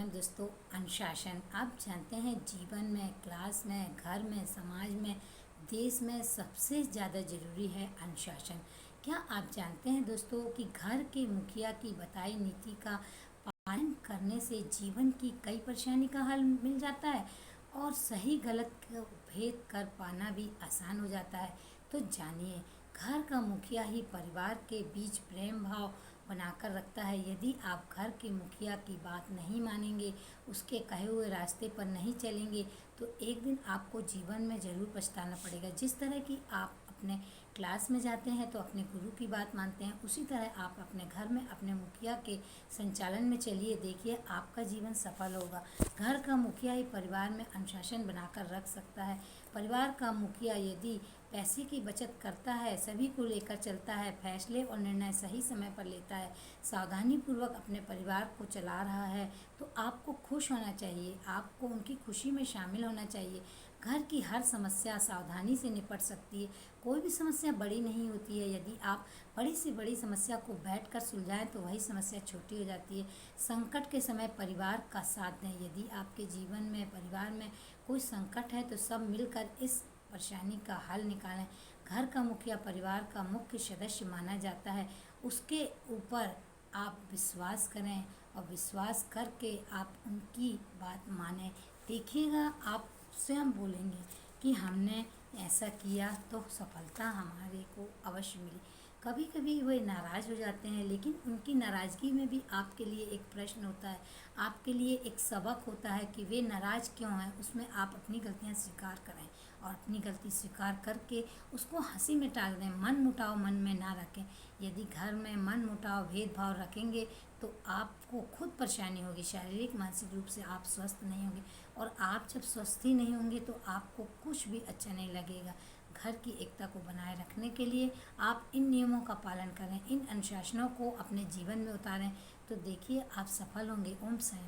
नमस्कार दोस्तों। अनुशासन आप जानते हैं जीवन में, क्लास में, घर में, समाज में, देश में सबसे ज़्यादा ज़रूरी है अनुशासन। क्या आप जानते हैं दोस्तों कि घर के मुखिया की बताई नीति का पालन करने से जीवन की कई परेशानी का हल मिल जाता है और सही गलत का भेद कर पाना भी आसान हो जाता है। तो जानिए, घर का मुखिया ही परिवार के बीच प्रेम भाव बनाकर रखता है। यदि आप घर के मुखिया की बात नहीं मानेंगे, उसके कहे हुए रास्ते पर नहीं चलेंगे, तो एक दिन आपको जीवन में ज़रूर पछताना पड़ेगा। जिस तरह की आप अपने क्लास में जाते हैं तो अपने गुरु की बात मानते हैं, उसी तरह आप अपने घर में अपने मुखिया के संचालन में चलिए, देखिए आपका जीवन सफल होगा। घर का मुखिया ही परिवार में अनुशासन बनाकर रख सकता है। परिवार का मुखिया यदि पैसे की बचत करता है, सभी को लेकर चलता है, फैसले और निर्णय सही समय पर लेता है, सावधानी पूर्वक अपने परिवार को चला रहा है, तो आपको खुश होना चाहिए, आपको उनकी खुशी में शामिल होना चाहिए। घर की हर समस्या सावधानी से निपट सकती है। कोई भी समस्या बड़ी नहीं होती है। यदि आप बड़ी से बड़ी समस्या को बैठकर सुलझाएं तो वही समस्या छोटी हो जाती है। संकट के समय परिवार का साथ दें। यदि आपके जीवन में, परिवार में कोई संकट है तो सब मिलकर इस परेशानी का हल निकालें। घर का मुखिया परिवार का मुख्य सदस्य माना जाता है। उसके ऊपर आप विश्वास करें और विश्वास करके आप उनकी बात मानें। देखिएगा, आप स्वयं बोलेंगे कि हमने ऐसा किया तो सफलता हमारे को अवश्य मिली। कभी कभी वे नाराज़ हो जाते हैं, लेकिन उनकी नाराज़गी में भी आपके लिए एक प्रश्न होता है, आपके लिए एक सबक होता है कि वे नाराज़ क्यों हैं। उसमें आप अपनी गलतियां स्वीकार करें और अपनी गलती स्वीकार करके उसको हंसी में टाल दें। मन मुटाव मन में ना रखें। यदि घर में मन मुटाव भेदभाव रखेंगे तो आपको खुद परेशानी होगी। शारीरिक मानसिक रूप से आप स्वस्थ नहीं होंगे, और आप जब स्वस्थ ही नहीं होंगे तो आपको कुछ भी अच्छा नहीं लगेगा। घर की एकता को बनाए रखने के लिए आप इन नियमों का पालन करें, इन अनुशासनों को अपने जीवन में उतारें, तो देखिए आप सफल होंगे। ओम शांति।